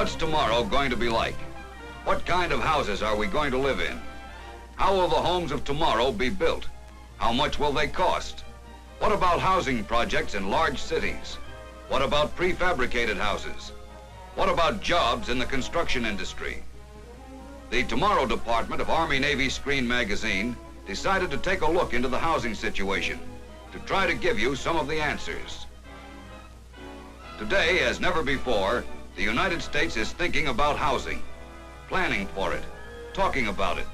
What's tomorrow going to be like? What kind of houses are we going to live in? How will the homes of tomorrow be built? How much will they cost? What about housing projects in large cities? What about prefabricated houses? What about jobs in the construction industry? The Tomorrow Department of Army-Navy Screen magazine decided to take a look into the housing situation to try to give you some of the answers. Today, as never before, the United States is thinking about housing, planning for it, talking about it.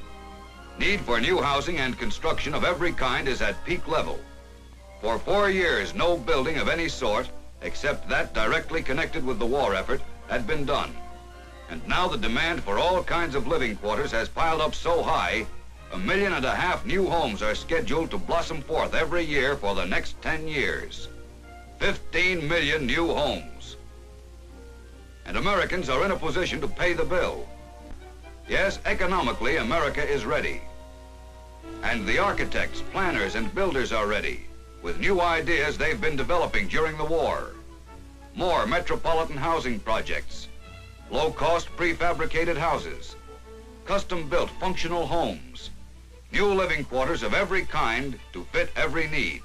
Need for new housing and construction of every kind is at peak level. For 4 years, no building of any sort, except that directly connected with the war effort, had been done. And now the demand for all kinds of living quarters has piled up so high, 1.5 million new homes are scheduled to blossom forth every year for the next 10 years. 15 million new homes. And Americans are in a position to pay the bill. Yes, economically, America is ready. And the architects, planners, and builders are ready, with new ideas they've been developing during the war. More metropolitan housing projects, low-cost prefabricated houses, custom-built functional homes, new living quarters of every kind to fit every need.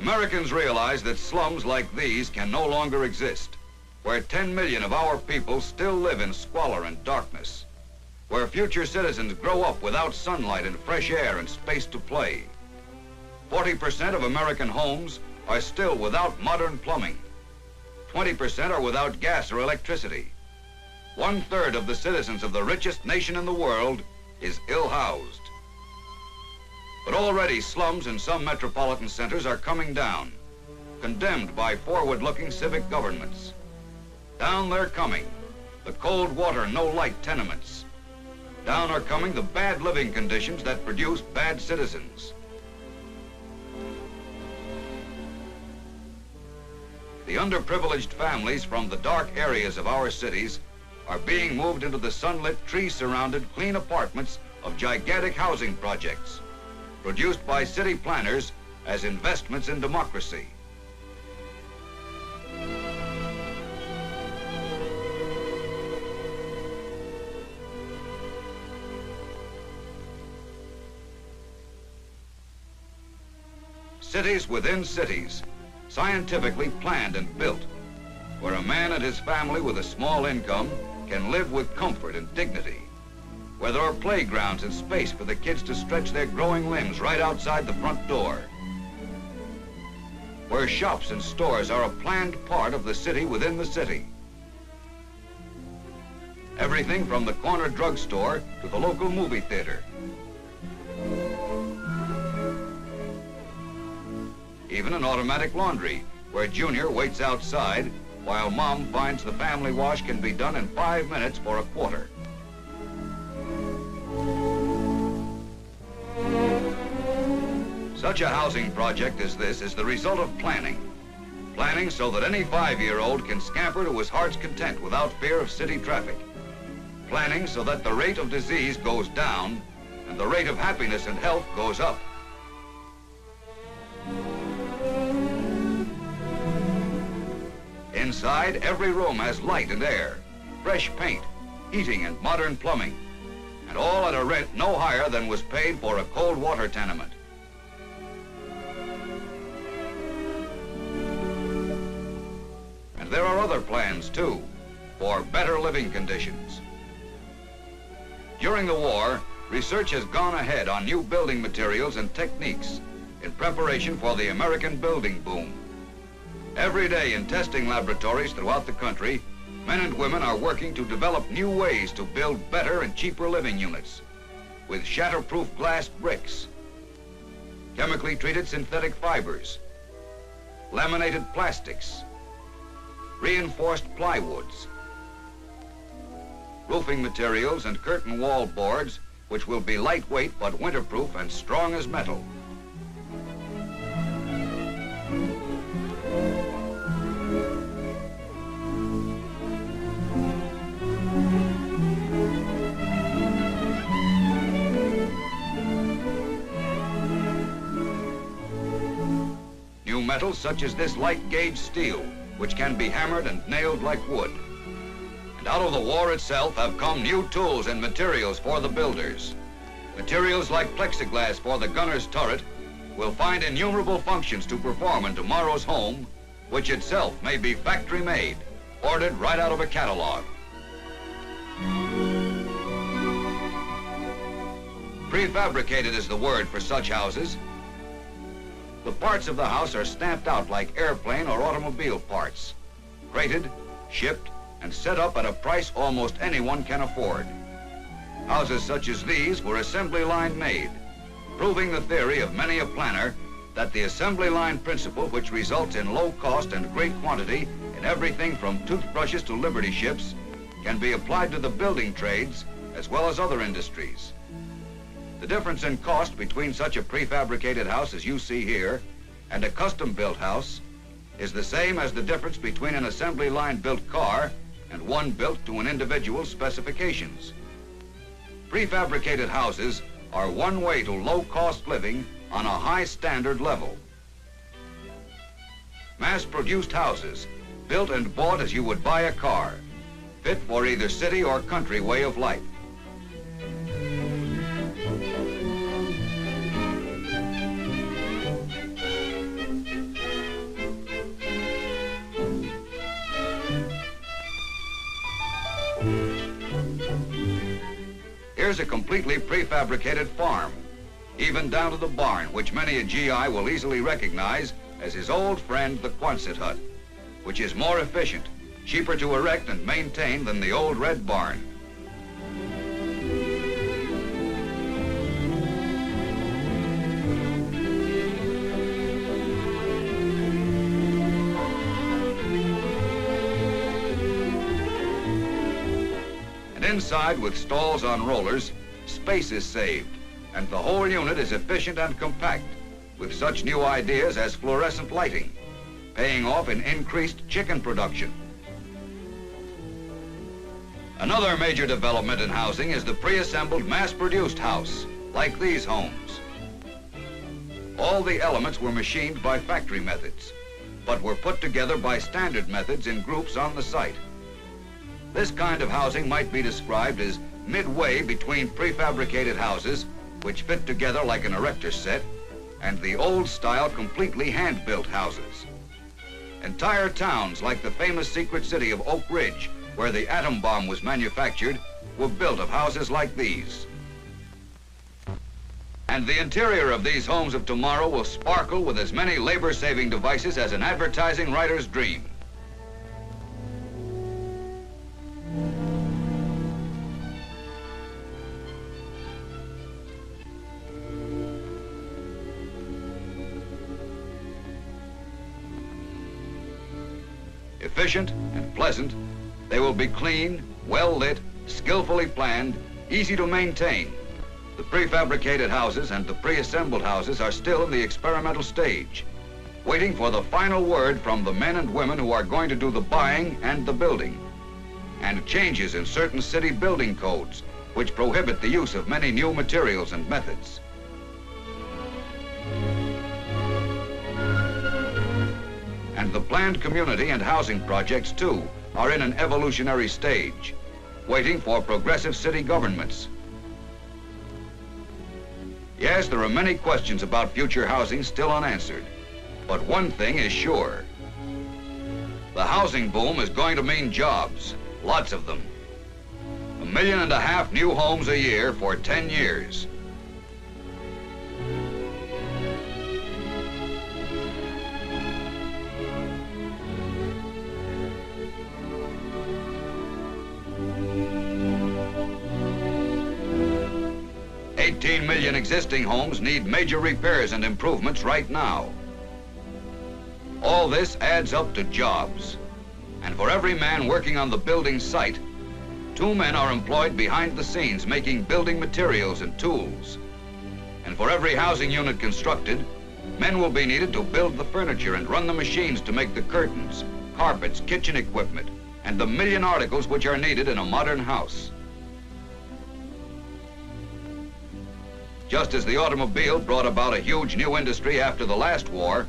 Americans realize that slums like these can no longer exist, where 10 million of our people still live in squalor and darkness, where future citizens grow up without sunlight and fresh air and space to play. 40% of American homes are still without modern plumbing. 20% are without gas or electricity. 1/3 of the citizens of the richest nation in the world is ill-housed. But already slums in some metropolitan centers are coming down, condemned by forward-looking civic governments. Down they're coming, the cold water, no light tenements. Down are coming the bad living conditions that produce bad citizens. The underprivileged families from the dark areas of our cities are being moved into the sunlit, tree-surrounded, clean apartments of gigantic housing projects, produced by city planners as investments in democracy. Cities within cities, scientifically planned and built, where a man and his family with a small income can live with comfort and dignity, where there are playgrounds and space for the kids to stretch their growing limbs right outside the front door, where shops and stores are a planned part of the city within the city. Everything from the corner drugstore to the local movie theater. Even an automatic laundry, where Junior waits outside while Mom finds the family wash can be done in 5 minutes for a quarter. Such a housing project as this is the result of planning. Planning so that any 5-year-old can scamper to his heart's content without fear of city traffic. Planning so that the rate of disease goes down and the rate of happiness and health goes up. Inside, every room has light and air, fresh paint, heating and modern plumbing, and all at a rent no higher than was paid for a cold water tenement. And there are other plans, too, for better living conditions. During the war, research has gone ahead on new building materials and techniques in preparation for the American building boom. Every day in testing laboratories throughout the country, men and women are working to develop new ways to build better and cheaper living units with shatterproof glass bricks, chemically treated synthetic fibers, laminated plastics, reinforced plywoods, roofing materials and curtain wall boards which will be lightweight but winterproof and strong as metal. metals such as this light gauge steel, which can be hammered and nailed like wood. And out of the war itself have come new tools and materials for the builders. Materials like plexiglass for the gunner's turret will find innumerable functions to perform in tomorrow's home, which itself may be factory-made, ordered right out of a catalog. Prefabricated is the word for such houses. The parts of the house are stamped out like airplane or automobile parts, crated, shipped, and set up at a price almost anyone can afford. Houses such as these were assembly line made, proving the theory of many a planner that the assembly line principle, which results in low cost and great quantity in everything from toothbrushes to Liberty ships, can be applied to the building trades as well as other industries. The difference in cost between such a prefabricated house as you see here and a custom-built house is the same as the difference between an assembly line built car and one built to an individual's specifications. Prefabricated houses are one way to low-cost living on a high standard level. Mass-produced houses, built and bought as you would buy a car, fit for either city or country way of life. Here's a completely prefabricated farm, even down to the barn, which many a GI will easily recognize as his old friend, the Quonset hut, which is more efficient, cheaper to erect and maintain than the old red barn. And inside, with stalls on rollers, space is saved, and the whole unit is efficient and compact, with such new ideas as fluorescent lighting, paying off in increased chicken production. Another major development in housing is the pre-assembled mass-produced house, like these homes. All the elements were machined by factory methods, but were put together by standard methods in groups on the site. This kind of housing might be described as midway between prefabricated houses, which fit together like an erector set, and the old-style, completely hand-built houses. Entire towns, like the famous secret city of Oak Ridge, where the atom bomb was manufactured, were built of houses like these. And the interior of these homes of tomorrow will sparkle with as many labor-saving devices as an advertising writer's dream. Efficient and pleasant, they will be clean, well lit, skillfully planned, easy to maintain. The prefabricated houses and the pre-assembled houses are still in the experimental stage, waiting for the final word from the men and women who are going to do the buying and the building, and changes in certain city building codes which prohibit the use of many new materials and methods. And the planned community and housing projects, too, are in an evolutionary stage, waiting for progressive city governments. Yes, there are many questions about future housing still unanswered, but one thing is sure. The housing boom is going to mean jobs, lots of them. 1.5 million new homes a year for 10 years. $18 million existing homes need major repairs and improvements right now. All this adds up to jobs. And for every man working on the building site, 2 men are employed behind the scenes making building materials and tools. And for every housing unit constructed, men will be needed to build the furniture and run the machines to make the curtains, carpets, kitchen equipment, and the million articles which are needed in a modern house. Just as the automobile brought about a huge new industry after the last war,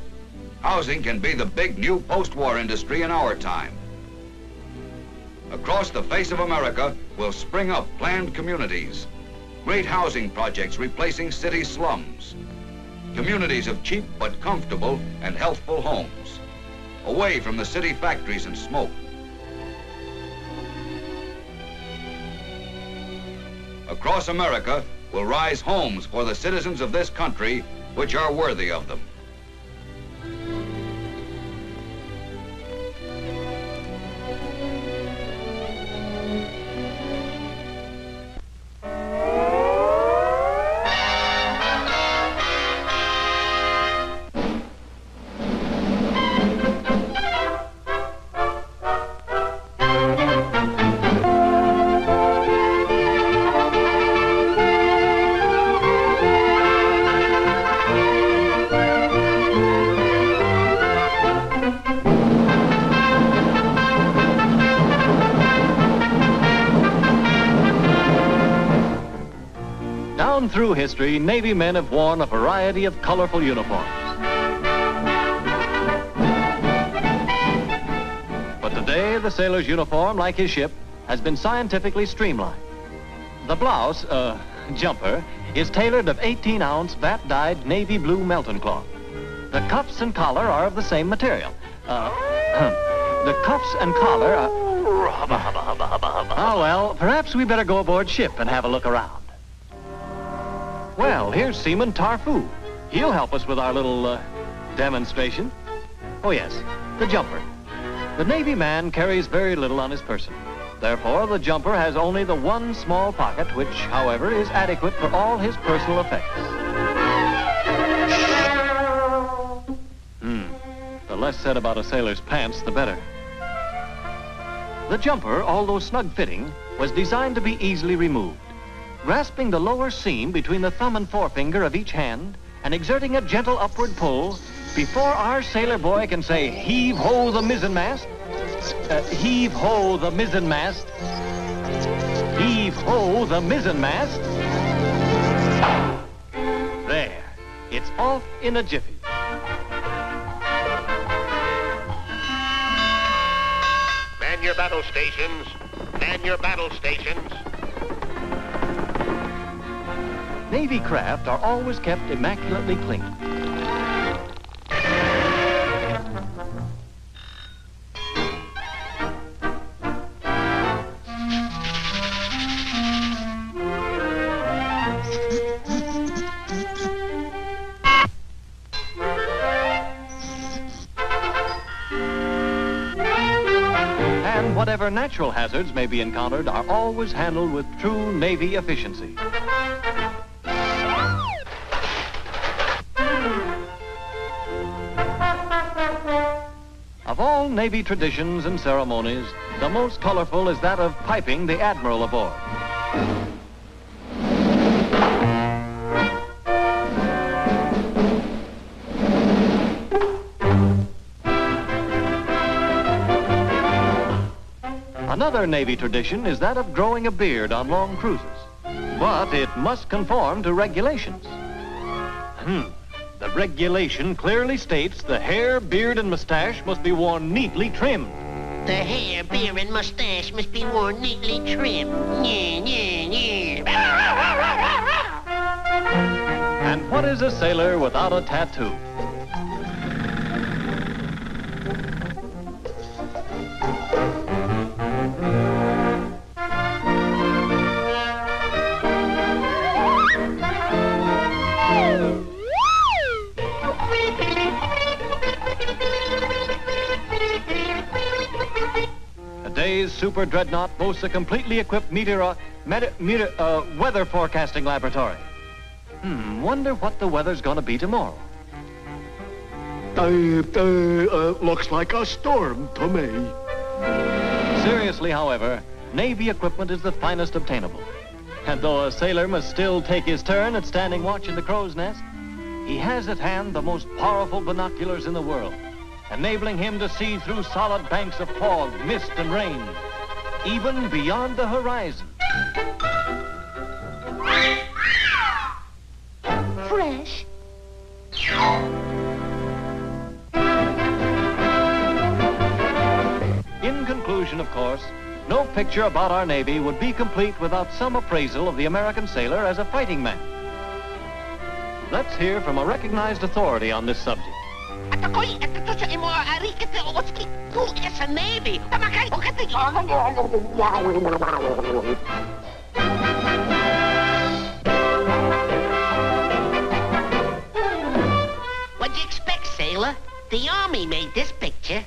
Housing can be the big new post-war industry in our time. Across the face of America will spring up planned communities, great housing projects replacing city slums, communities of cheap but comfortable and healthful homes, away from the city factories and smoke. Across America will rise homes for the citizens of this country which are worthy of them. Down through history, Navy men have worn a variety of colorful uniforms. But today, the sailor's uniform, like his ship, has been scientifically streamlined. The blouse, jumper, is tailored of 18-ounce vat-dyed navy blue Melton cloth. The cuffs and collar are of the same material. The cuffs and collar are... Oh, well, perhaps we better go aboard ship and have a look around. Well, here's Seaman Tarfu. He'll help us with our little demonstration. Oh, yes, the jumper. The Navy man carries very little on his person. Therefore, the jumper has only the one small pocket, which, however, is adequate for all his personal effects. The less said about a sailor's pants, the better. The jumper, although snug-fitting, was designed to be easily removed. Grasping the lower seam between the thumb and forefinger of each hand and exerting a gentle upward pull, before our sailor boy can say, "Heave-ho the mizzenmast," heave-ho the mizzenmast, heave-ho the mizzenmast. There, it's off in a jiffy. Man your battle stations, man your battle stations. Navy craft are always kept immaculately clean. And whatever natural hazards may be encountered are always handled with true Navy efficiency. Of all Navy traditions and ceremonies, the most colorful is that of piping the admiral aboard. Another Navy tradition is that of growing a beard on long cruises, but it must conform to regulations. The regulation clearly states the hair, beard, and mustache must be worn neatly trimmed. The hair, beard, and mustache must be worn neatly trimmed. And what is a sailor without a tattoo? Today's super dreadnought boasts a completely equipped weather forecasting laboratory. Wonder what the weather's gonna be tomorrow. Looks like a storm to me. Seriously, however, Navy equipment is the finest obtainable. And though a sailor must still take his turn at standing watch in the crow's nest, he has at hand the most powerful binoculars in the world, enabling him to see through solid banks of fog, mist, and rain, even beyond the horizon. Fresh. In conclusion, of course, no picture about our Navy would be complete without some appraisal of the American sailor as a fighting man. Let's hear from a recognized authority on this subject. At ako'y ito sa imo ari kasi oski tu sa Navy. Tamakay o kasi. What'd you expect, sailor? The Army made this picture.